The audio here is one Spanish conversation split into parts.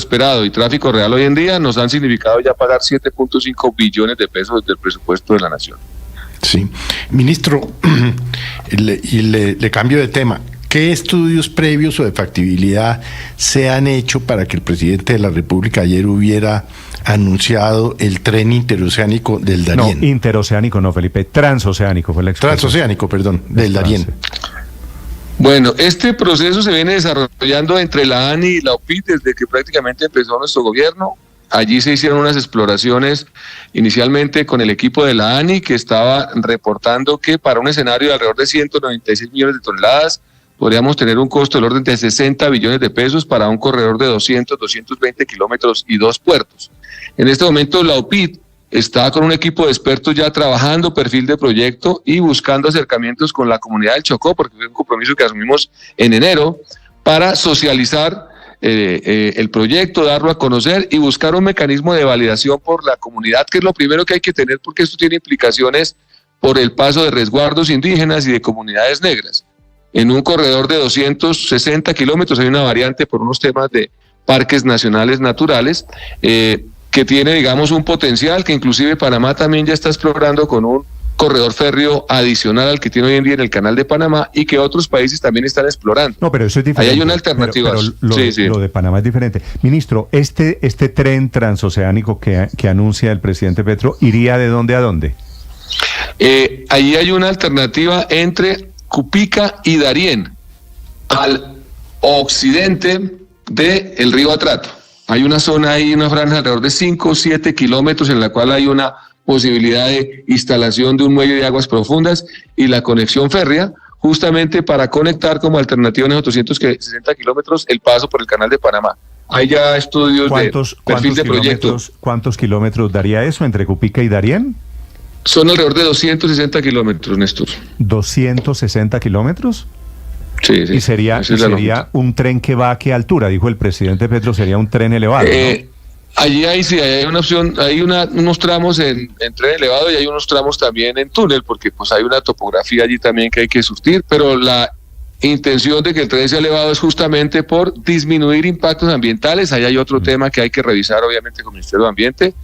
esperado y tráfico real hoy en día nos han significado ya pagar 7.5 billones de pesos del presupuesto de la nación. Sí, ministro, le cambio de tema. ¿Qué estudios previos o de factibilidad se han hecho para que el presidente de la República ayer hubiera anunciado el tren interoceánico del Darién? No, interoceánico no, Felipe, transoceánico fue la expresión. Transoceánico, perdón, del Darién. Bueno, este proceso se viene desarrollando entre la ANI y la OPIT desde que prácticamente empezó nuestro gobierno. Allí se hicieron unas exploraciones inicialmente con el equipo de la ANI, que estaba reportando que para un escenario de alrededor de 196 millones de toneladas podríamos tener un costo del orden de 60 billones de pesos para un corredor de 220 kilómetros y 2 puertos. En este momento la OPIT está con un equipo de expertos ya trabajando perfil de proyecto y buscando acercamientos con la comunidad del Chocó, porque fue un compromiso que asumimos en enero para socializar el proyecto, darlo a conocer y buscar un mecanismo de validación por la comunidad, que es lo primero que hay que tener, porque esto tiene implicaciones por el paso de resguardos indígenas y de comunidades negras. En un corredor de 260 kilómetros hay una variante por unos temas de parques nacionales naturales que tiene, digamos, un potencial que inclusive Panamá también ya está explorando con un corredor férreo adicional al que tiene hoy en día en el Canal de Panamá y que otros países también están explorando. No, pero eso es diferente. Ahí hay una alternativa. Pero lo de Panamá es diferente. Ministro, este tren transoceánico que anuncia el presidente Petro, ¿iría de dónde a dónde? Ahí hay una alternativa entre Cupica y Darién, al occidente del río Atrato. Hay una zona ahí, una franja alrededor de 5 o 7 kilómetros en la cual hay una posibilidad de instalación de un muelle de aguas profundas y la conexión férrea, justamente para conectar como alternativa en esos 260 kilómetros el paso por el Canal de Panamá. Hay ya estudios de perfil de proyecto. ¿Cuántos kilómetros daría eso entre Cupica y Darién? Son alrededor de 260 kilómetros, Néstor. ¿260 kilómetros? Sí. ¿Y sería un tren que va a qué altura? Dijo el presidente Petro, sería un tren elevado, ¿no? Allí hay una opción, hay unos tramos en tren elevado y hay unos tramos también en túnel, porque pues hay una topografía allí también que hay que surtir, pero la intención de que el tren sea elevado es justamente por disminuir impactos ambientales. Ahí hay otro tema que hay que revisar obviamente con el Ministerio de Ambiente,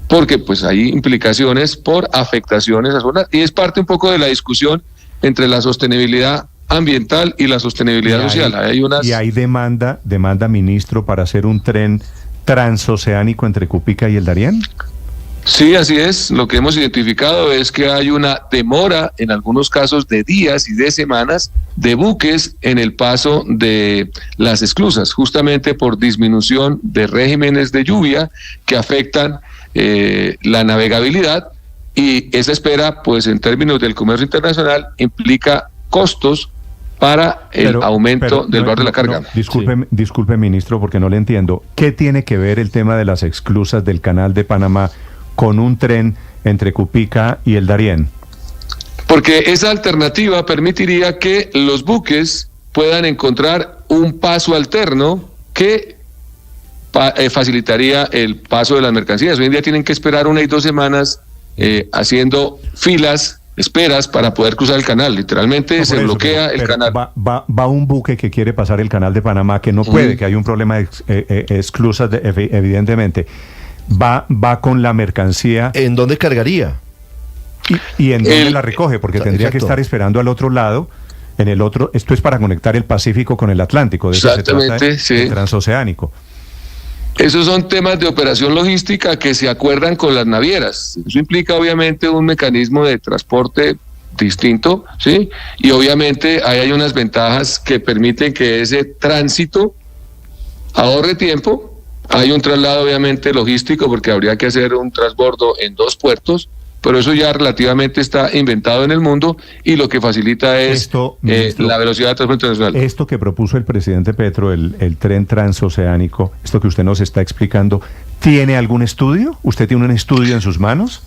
porque pues hay implicaciones por afectaciones a zonas y es parte un poco de la discusión entre la sostenibilidad ambiental y la sostenibilidad social. Y hay demanda, ministro, para hacer un tren transoceánico entre Cupica y el Darién. Sí, así es. Lo que hemos identificado es que hay una demora, en algunos casos de días y de semanas, de buques en el paso de las esclusas, justamente por disminución de regímenes de lluvia que afectan la navegabilidad, y esa espera, pues en términos del comercio internacional, implica costos para el aumento del valor de la carga. Disculpe, ministro, porque no le entiendo. ¿Qué tiene que ver el tema de las esclusas del Canal de Panamá con un tren entre Cupica y el Darién? Porque esa alternativa permitiría que los buques puedan encontrar un paso alterno que facilitaría el paso de las mercancías. Hoy en día tienen que esperar 1 y 2 semanas haciendo filas, esperas para poder cruzar el canal. Literalmente se bloquea el canal. Va un buque que quiere pasar el Canal de Panamá, que no puede, que hay un problema de esclusas, evidentemente. Va con la mercancía. ¿En dónde cargaría? ¿Y en dónde la recoge? Porque tendría que estar esperando al otro lado. En el otro, esto es para conectar el Pacífico con el Atlántico. De eso se trata, el transoceánico. Esos son temas de operación logística que se acuerdan con las navieras. Eso implica obviamente un mecanismo de transporte distinto, ¿sí? Y obviamente ahí hay unas ventajas que permiten que ese tránsito ahorre tiempo. Hay un traslado obviamente logístico porque habría que hacer un transbordo en 2 puertos, pero eso ya relativamente está inventado en el mundo y lo que facilita es la velocidad de transporte internacional. Esto que propuso el presidente Petro, el tren transoceánico, esto que usted nos está explicando, ¿tiene algún estudio? ¿Usted tiene un estudio en sus manos?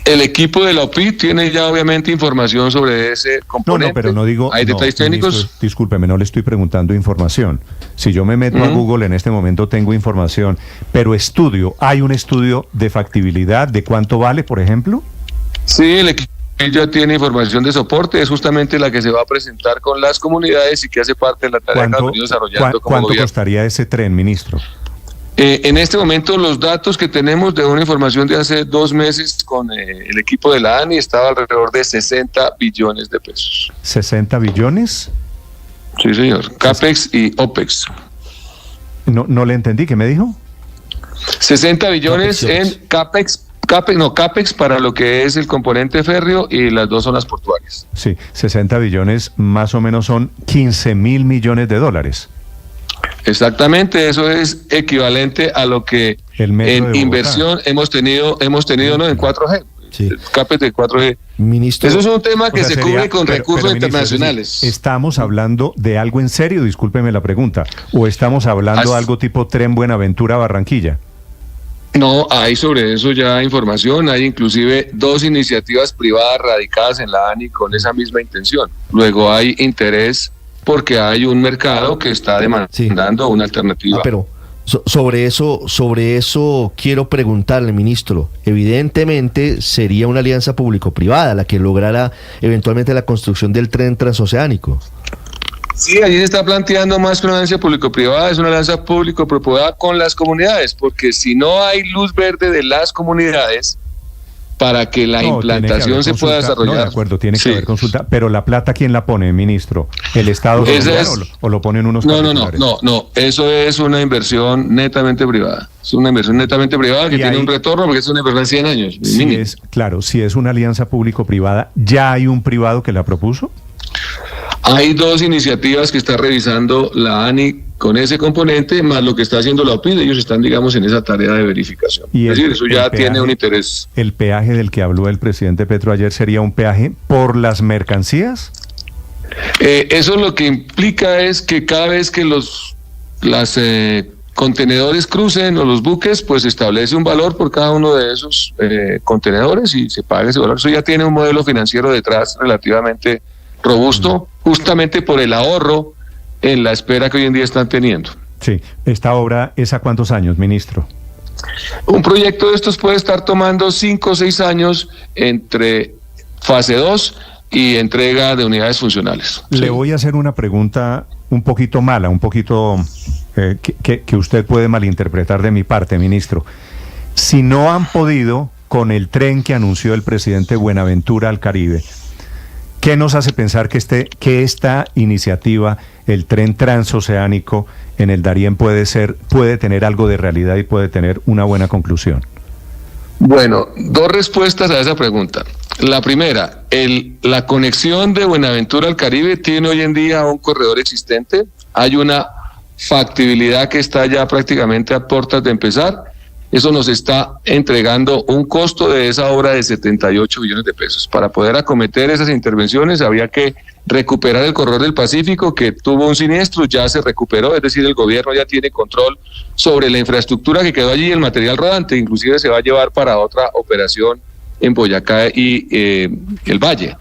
El equipo de la OPIT tiene ya obviamente información sobre ese componente. No, pero no digo... ¿Hay detalles técnicos? Ministro, discúlpeme, no le estoy preguntando información. Si yo me meto a Google en este momento tengo información, pero estudio, ¿hay un estudio de factibilidad de cuánto vale, por ejemplo? Sí, el equipo ya tiene información de soporte, es justamente la que se va a presentar con las comunidades y que hace parte de la tarea que hemos venido desarrollando como ¿Cuánto gobierno. costaría ese tren, ministro? En este momento los datos que tenemos de una información de hace 2 meses con el equipo de la ANI estaba alrededor de 60 billones de pesos. ¿60 billones? Sí, señor. CAPEX y OPEX. No le entendí, ¿qué me dijo? 60 billones en CAPEX para lo que es el componente férreo y las 2 zonas portuarias. Sí, 60 billones más o menos son 15.000 millones de dólares. Exactamente, eso es equivalente a lo que en inversión hemos tenido ¿no? En 4G. Sí. CAPEX de 4G. Ministro, eso es un tema que se cubre con recursos internacionales. ¿Estamos hablando de algo en serio? Discúlpeme la pregunta. ¿O estamos hablando de algo tipo Tren Buenaventura-Barranquilla? No, hay sobre eso ya información. Hay inclusive 2 iniciativas privadas radicadas en la ANI con esa misma intención. Luego hay interés porque hay un mercado que está demandando una alternativa. Pero sobre eso quiero preguntarle, ministro. Evidentemente sería una alianza público-privada la que lograra eventualmente la construcción del tren transoceánico. Sí, allí se está planteando más que una alianza público-privada, es una alianza público-privada con las comunidades, porque si no hay luz verde de las comunidades para que la implantación se pueda desarrollar. No, de acuerdo, tiene que haber consulta, pero la plata, ¿quién la pone, ministro? ¿El Estado o lo ponen unos particulares? No, eso es una inversión netamente privada. Es una inversión netamente privada que tiene un retorno porque es una inversión de 100 años. Si es una alianza público-privada, ¿ya hay un privado que la propuso? Hay 2 iniciativas que está revisando la ANI con ese componente, más lo que está haciendo la OPID. Ellos están, digamos, en esa tarea de verificación. Es decir, eso ya tiene un interés. ¿El peaje del que habló el presidente Petro ayer sería un peaje por las mercancías? Eso lo que implica es que cada vez que los contenedores crucen o los buques, pues se establece un valor por cada uno de esos contenedores y se paga ese valor. Eso ya tiene un modelo financiero detrás relativamente robusto, justamente por el ahorro en la espera que hoy en día están teniendo. Sí, ¿esta obra es a cuántos años, ministro? Un proyecto de estos puede estar tomando 5 o 6 años entre fase 2 y entrega de unidades funcionales. Le voy a hacer una pregunta un poquito mala, un poquito que usted puede malinterpretar de mi parte, ministro. Si no han podido con el tren que anunció el presidente Buenaventura al Caribe, ¿qué nos hace pensar que esta iniciativa, el tren transoceánico en el Darién, puede tener algo de realidad y puede tener una buena conclusión? Bueno, 2 respuestas a esa pregunta. La primera, la conexión de Buenaventura al Caribe tiene hoy en día un corredor existente. Hay una factibilidad que está ya prácticamente a puertas de empezar. Eso nos está entregando un costo de esa obra de 78 billones de pesos. Para poder acometer esas intervenciones había que recuperar el corredor del Pacífico, que tuvo un siniestro, ya se recuperó, es decir, el gobierno ya tiene control sobre la infraestructura que quedó allí, el material rodante, inclusive se va a llevar para otra operación en Boyacá y el Valle.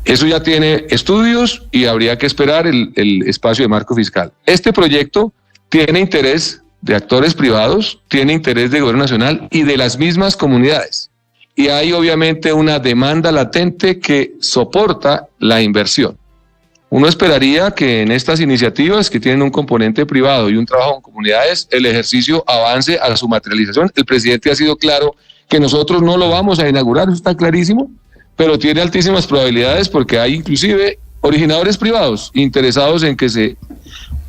Eso ya tiene estudios y habría que esperar el espacio de marco fiscal. Este proyecto tiene interés de actores privados, tiene interés de gobierno nacional y de las mismas comunidades. Y hay obviamente una demanda latente que soporta la inversión. Uno esperaría que en estas iniciativas que tienen un componente privado y un trabajo con comunidades, el ejercicio avance a su materialización. El presidente ha sido claro que nosotros no lo vamos a inaugurar, eso está clarísimo, pero tiene altísimas probabilidades porque hay inclusive originadores privados interesados en que se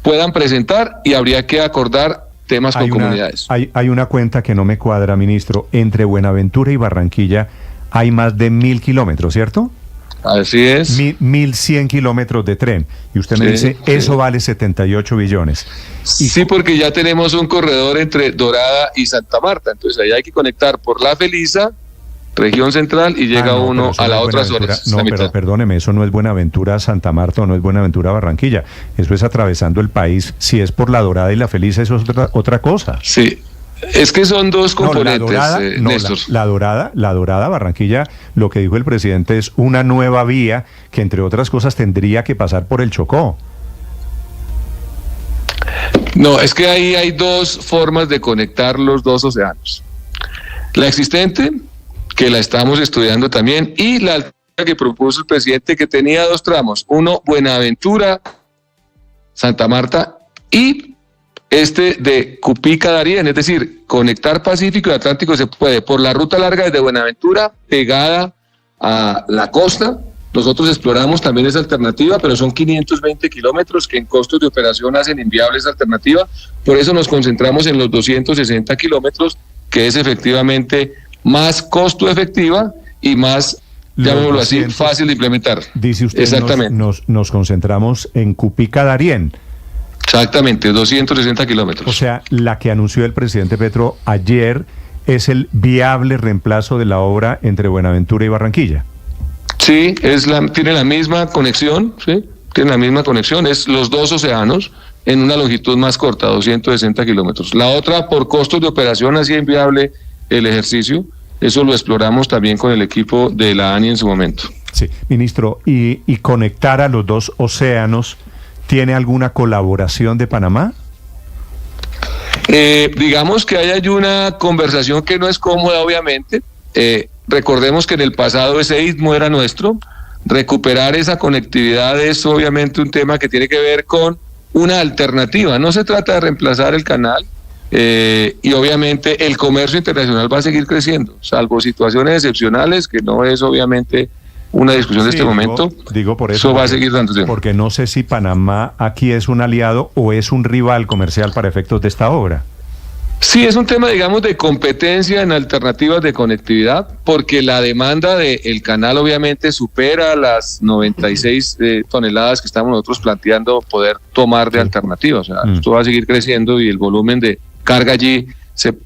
puedan presentar y habría que acordar temas con comunidades. Hay una cuenta que no me cuadra, ministro. Entre Buenaventura y Barranquilla hay más de 1.000 kilómetros, ¿cierto? Así es. 1.100 kilómetros de tren. Y usted me dice, eso vale 78 billones. Sí, porque ya tenemos un corredor entre Dorada y Santa Marta. Entonces ahí hay que conectar por La Felisa, región central, y llega uno a la otra zona. No, pero perdóneme, eso no es Buenaventura Santa Marta o no es Buenaventura Barranquilla. Eso es atravesando el país. Si es por La Dorada y La Felisa, eso es otra cosa. Sí. Es que son 2 componentes, Néstor. La Dorada Barranquilla, lo que dijo el presidente es una nueva vía que, entre otras cosas, tendría que pasar por el Chocó. No, es que ahí hay 2 formas de conectar los 2 océanos. La existente, que la estamos estudiando también, y la que propuso el presidente, que tenía 2 tramos, uno Buenaventura, Santa Marta, y este de Cupica-Darién, es decir, conectar Pacífico y Atlántico se puede por la ruta larga desde Buenaventura, pegada a la costa. Nosotros exploramos también esa alternativa, pero son 520 kilómetros que en costos de operación hacen inviable esa alternativa. Por eso nos concentramos en los 260 kilómetros, que es efectivamente más costo efectiva y más, llamémoslo así, fácil de implementar. Dice usted, exactamente. Nos concentramos en Cupica-Darién. Exactamente, 260 kilómetros. O sea, la que anunció el presidente Petro ayer es el viable reemplazo de la obra entre Buenaventura y Barranquilla. Sí, tiene la misma conexión, ¿sí? Tiene la misma conexión, es los dos océanos en una longitud más corta, 260 kilómetros. La otra, por costos de operación, hacía inviable el ejercicio. Eso lo exploramos también con el equipo de la ANI en su momento. Sí, ministro, y conectar a los dos océanos, ¿tiene alguna colaboración de Panamá? Digamos que hay una conversación que no es cómoda, obviamente. Recordemos que en el pasado ese istmo era nuestro. Recuperar esa conectividad es obviamente un tema que tiene que ver con una alternativa. No se trata de reemplazar el canal, y obviamente el comercio internacional va a seguir creciendo, salvo situaciones excepcionales, que no es obviamente una discusión de este momento. Digo por eso va a seguir dándose. Porque no sé si Panamá aquí es un aliado o es un rival comercial para efectos de esta obra. Sí, es un tema, digamos, de competencia en alternativas de conectividad, porque la demanda del canal obviamente supera las 96 toneladas que estamos nosotros planteando poder tomar de alternativas. O sea, esto va a seguir creciendo y el volumen de carga allí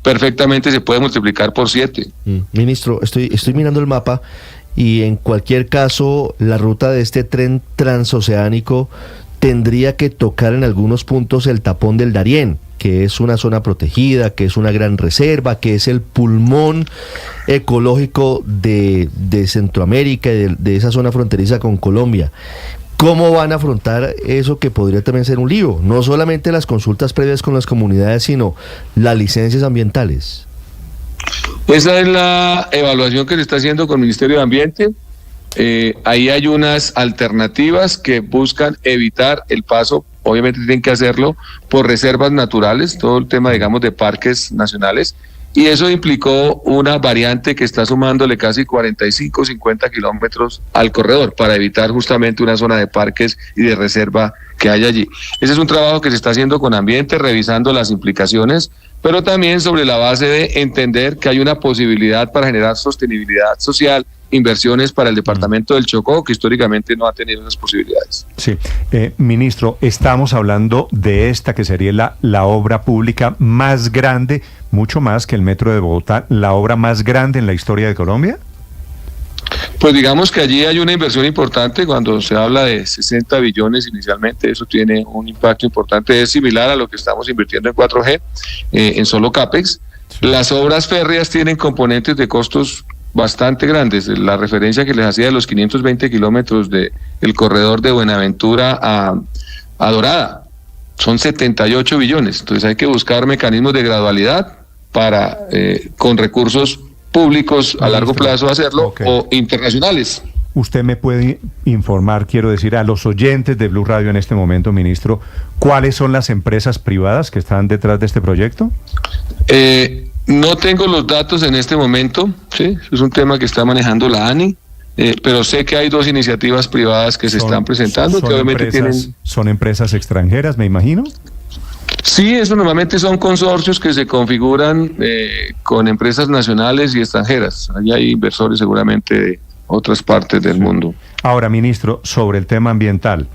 perfectamente se puede multiplicar por 7. Ministro, estoy mirando el mapa y en cualquier caso la ruta de este tren transoceánico tendría que tocar en algunos puntos el tapón del Darién, que es una zona protegida, que es una gran reserva, que es el pulmón ecológico de Centroamérica y de esa zona fronteriza con Colombia. ¿Cómo van a afrontar eso que podría también ser un lío? No solamente las consultas previas con las comunidades, sino las licencias ambientales. Esa es la evaluación que se está haciendo con el Ministerio de Ambiente. Ahí hay unas alternativas que buscan evitar el paso, obviamente tienen que hacerlo por reservas naturales, todo el tema, digamos, de parques nacionales, y eso implicó una variante que está sumándole casi 45, 50 kilómetros al corredor para evitar justamente una zona de parques y de reserva que hay allí. Ese es un trabajo que se está haciendo con Ambiente, revisando las implicaciones, pero también sobre la base de entender que hay una posibilidad para generar sostenibilidad social, inversiones para el departamento del Chocó, que históricamente no ha tenido esas posibilidades. Sí, ministro, estamos hablando de esta que sería la obra pública más grande, mucho más que el Metro de Bogotá, la obra más grande en la historia de Colombia. Pues digamos que allí hay una inversión importante. Cuando se habla de 60 billones inicialmente, eso tiene un impacto importante, es similar a lo que estamos invirtiendo en 4G, en solo CAPEX. Sí. Las obras férreas tienen componentes de costos bastante grandes. La referencia que les hacía de los 520 kilómetros del corredor de Buenaventura a Dorada son 78 billones. Entonces hay que buscar mecanismos de gradualidad para con recursos públicos a largo plazo hacerlo, o internacionales. ¿Usted me puede informar, quiero decir, a los oyentes de Blue Radio en este momento, ministro, cuáles son las empresas privadas que están detrás de este proyecto? No tengo los datos en este momento, ¿sí? Es un tema que está manejando la ANI, pero sé que hay dos iniciativas privadas que se están presentando, que obviamente ¿Son empresas extranjeras, me imagino? Sí, eso normalmente son consorcios que se configuran con empresas nacionales y extranjeras. Allí hay inversores seguramente de otras partes del mundo. Ahora, ministro, sobre el tema ambiental,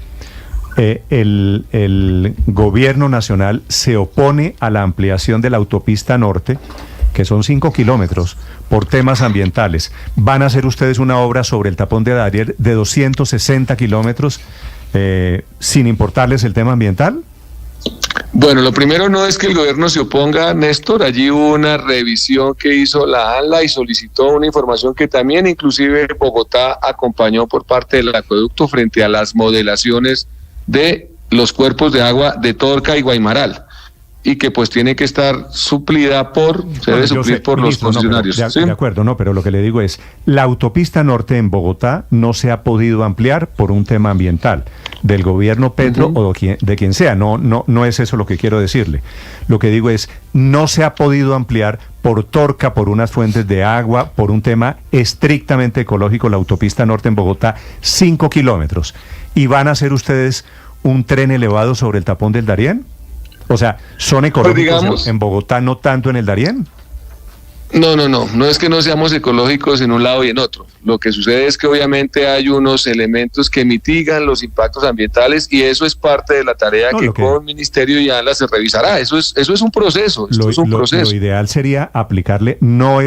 el gobierno nacional se opone a la ampliación de la autopista norte, que son 5 kilómetros, por temas ambientales. ¿Van a hacer ustedes una obra sobre el tapón de Darién de 260 kilómetros sin importarles el tema ambiental? Bueno, lo primero no es que el gobierno se oponga, Néstor. Allí hubo una revisión que hizo la ANLA y solicitó una información que también inclusive Bogotá acompañó por parte del acueducto frente a las modelaciones de los cuerpos de agua de Torca y Guaymaral. y que pues tiene que estar suplida se debe suplir por los concesionarios. ¿Sí? De acuerdo, no, pero lo que le digo es, la autopista norte en Bogotá no se ha podido ampliar por un tema ambiental del gobierno Petro o de quien sea, no es eso lo que quiero decirle. Lo que digo es, no se ha podido ampliar por torca, por unas fuentes de agua, por un tema estrictamente ecológico, la autopista norte en Bogotá, 5 kilómetros. ¿Y van a hacer ustedes un tren elevado sobre el tapón del Darién? O sea, ¿son ecológicos en Bogotá, no tanto en el Darién? No es que no seamos ecológicos en un lado y en otro. Lo que sucede es que obviamente hay unos elementos que mitigan los impactos ambientales y eso es parte de la tarea que con el ministerio ya se revisará. Eso es un proceso. Lo ideal sería aplicarle, no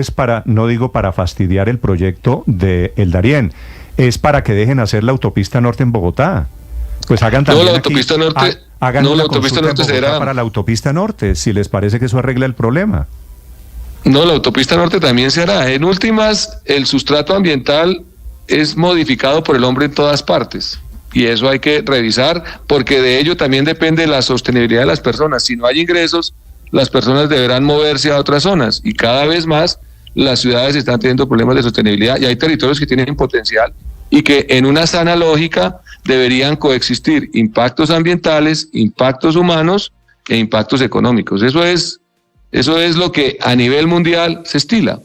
digo para fastidiar el proyecto de El Darién, es para que dejen hacer la autopista norte en Bogotá. Pues hagan también la autopista norte. Hagan una consulta será para la autopista norte, si les parece que eso arregla el problema. No, la autopista norte también se hará. En últimas, el sustrato ambiental es modificado por el hombre en todas partes. Y eso hay que revisar, porque de ello también depende la sostenibilidad de las personas. Si no hay ingresos, las personas deberán moverse a otras zonas. Y cada vez más las ciudades están teniendo problemas de sostenibilidad y hay territorios que tienen potencial y que en una sana lógica deberían coexistir impactos ambientales, impactos humanos e impactos económicos. Eso es lo que a nivel mundial se estila,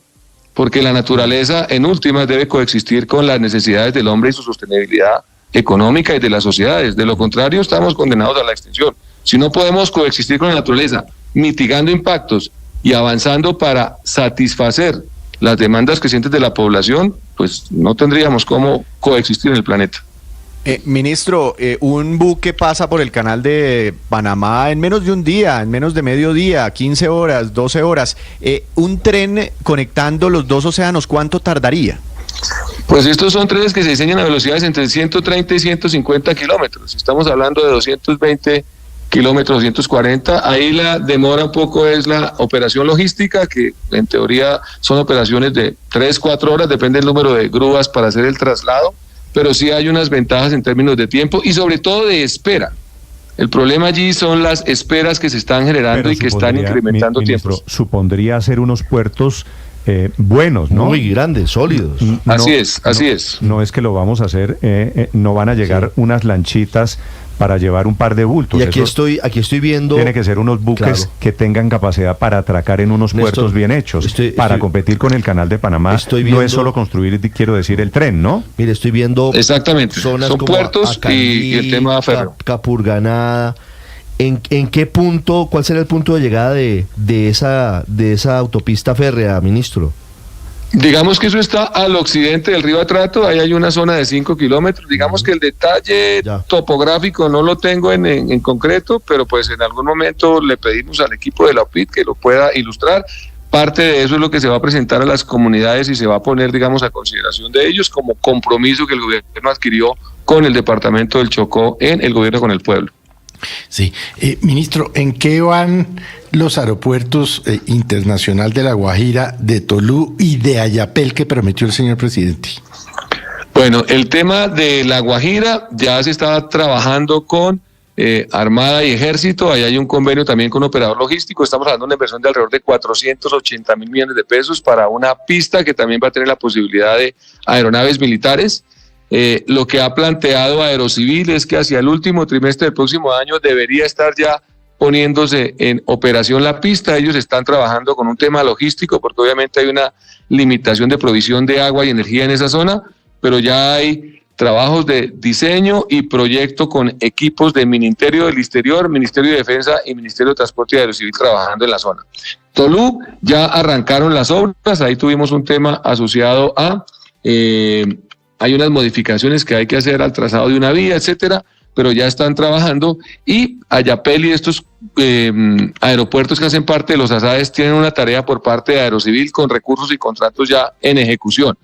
porque la naturaleza en últimas debe coexistir con las necesidades del hombre y su sostenibilidad económica y de las sociedades. De lo contrario, estamos condenados a la extinción. Si no podemos coexistir con la naturaleza, mitigando impactos y avanzando para satisfacer las demandas crecientes de la población, pues no tendríamos cómo coexistir en el planeta. Ministro, un buque pasa por el canal de Panamá en menos de un día, en menos de mediodía, 15 horas, 12 horas. Un tren conectando los dos océanos, ¿cuánto tardaría? Pues estos son trenes que se diseñan a velocidades entre 130 y 150 kilómetros. Estamos hablando de 220 kilómetros, 240. Ahí la demora un poco es la operación logística, que en teoría son operaciones de 3-4 horas, depende del número de grúas para hacer el traslado. Pero sí hay unas ventajas en términos de tiempo y sobre todo de espera. El problema allí son las esperas que se están generando y que están incrementando tiempos. Supondría hacer unos puertos buenos, ¿no? Muy grandes, sólidos. Así es. No es que lo vamos a hacer, no van a llegar unas lanchitas para llevar un par de bultos. Y aquí estoy viendo... Tiene que ser unos buques que tengan capacidad para atracar en unos puertos bien hechos. Para competir con el canal de Panamá, no es solo construir, quiero decir, el tren, ¿no? Mire, estoy viendo... Exactamente, son puertos Acalí, y el tema férreo. Capurganá. ¿En qué punto, cuál será el punto de llegada de esa autopista férrea, ministro? Digamos que eso está al occidente del río Atrato, ahí hay una zona de 5 kilómetros, digamos que el detalle topográfico no lo tengo en concreto, pero pues en algún momento le pedimos al equipo de la OPID que lo pueda ilustrar. Parte de eso es lo que se va a presentar a las comunidades y se va a poner, digamos, a consideración de ellos como compromiso que el gobierno adquirió con el departamento del Chocó en el gobierno con el pueblo. Sí, ministro, ¿en qué van los aeropuertos internacional de La Guajira, de Tolú y de Ayapel que prometió el señor presidente? Bueno, el tema de La Guajira ya se está trabajando con Armada y Ejército. Ahí hay un convenio también con operador logístico. Estamos hablando de una inversión de alrededor de 480 mil millones de pesos para una pista que también va a tener la posibilidad de aeronaves militares. Lo que ha planteado Aerocivil es que hacia el último trimestre del próximo año debería estar ya poniéndose en operación la pista. Ellos están trabajando con un tema logístico porque obviamente hay una limitación de provisión de agua y energía en esa zona, pero ya hay trabajos de diseño y proyecto con equipos de Ministerio del Exterior, Ministerio de Defensa y Ministerio de Transporte y Aerocivil trabajando en la zona. Tolú, ya arrancaron las obras, ahí tuvimos un tema asociado a... hay unas modificaciones que hay que hacer al trazado de una vía, etcétera, pero ya están trabajando. Y Ayapel y estos aeropuertos que hacen parte de los ASAES tienen una tarea por parte de Aerocivil con recursos y contratos ya en ejecución.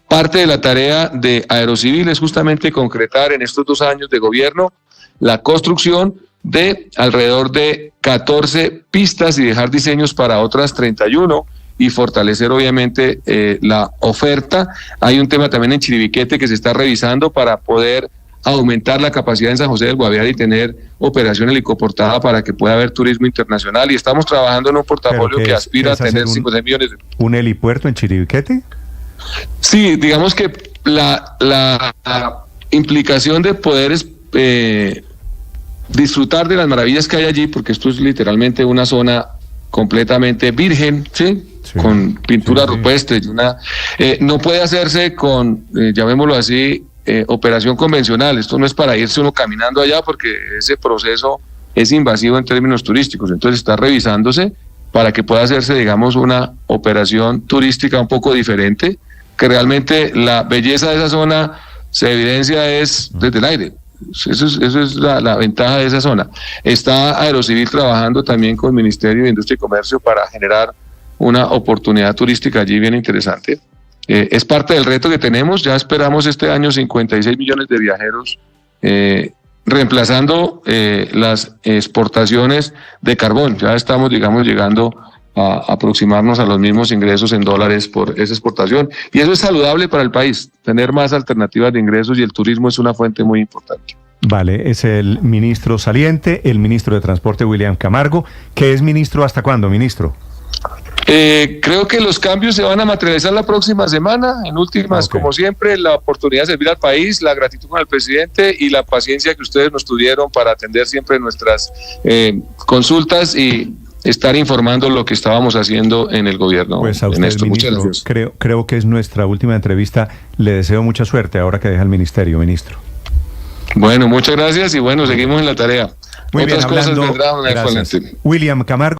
Parte de la tarea de Aerocivil es justamente concretar en estos 2 años de gobierno la construcción de alrededor de 14 pistas y dejar diseños para otras 31 y fortalecer obviamente la oferta. Hay un tema también en Chiribiquete que se está revisando para poder aumentar la capacidad en San José del Guaviare y tener operación helicoportada para que pueda haber turismo internacional. Y estamos trabajando en un portafolio que aspira a tener 50 millones de... ¿Un helipuerto en Chiribiquete? Sí, digamos que la implicación de poder disfrutar de las maravillas que hay allí, porque esto es literalmente una zona completamente virgen, ¿sí? Sí, con pintura rupestre, no puede hacerse con, llamémoslo así, operación convencional. Esto no es para irse uno caminando allá, porque ese proceso es invasivo en términos turísticos. Entonces está revisándose para que pueda hacerse, digamos, una operación turística un poco diferente, que realmente la belleza de esa zona se evidencia es desde el aire. Eso es la ventaja de esa zona. Está Aerocivil trabajando también con el Ministerio de Industria y Comercio para generar una oportunidad turística allí bien interesante. Es parte del reto que tenemos. Ya esperamos este año 56 millones de viajeros, reemplazando las exportaciones de carbón. Ya estamos, digamos, llegando a aproximarnos a los mismos ingresos en dólares por esa exportación. Y eso es saludable para el país, tener más alternativas de ingresos, y el turismo es una fuente muy importante. Vale, es el ministro saliente, el ministro de Transporte, William Camargo, que es ministro ¿hasta cuándo, ministro? Creo que los cambios se van a materializar la próxima semana. En últimas, como siempre, la oportunidad de servir al país, la gratitud con el presidente y la paciencia que ustedes nos tuvieron para atender siempre nuestras consultas y estar informando lo que estábamos haciendo en el gobierno. Pues a usted, ministro, muchas gracias. Creo que es nuestra última entrevista. Le deseo mucha suerte ahora que deja el ministerio, ministro. Bueno, muchas gracias y bueno, seguimos en la tarea. Muy Otras bien, cosas vendrán. William Camargo.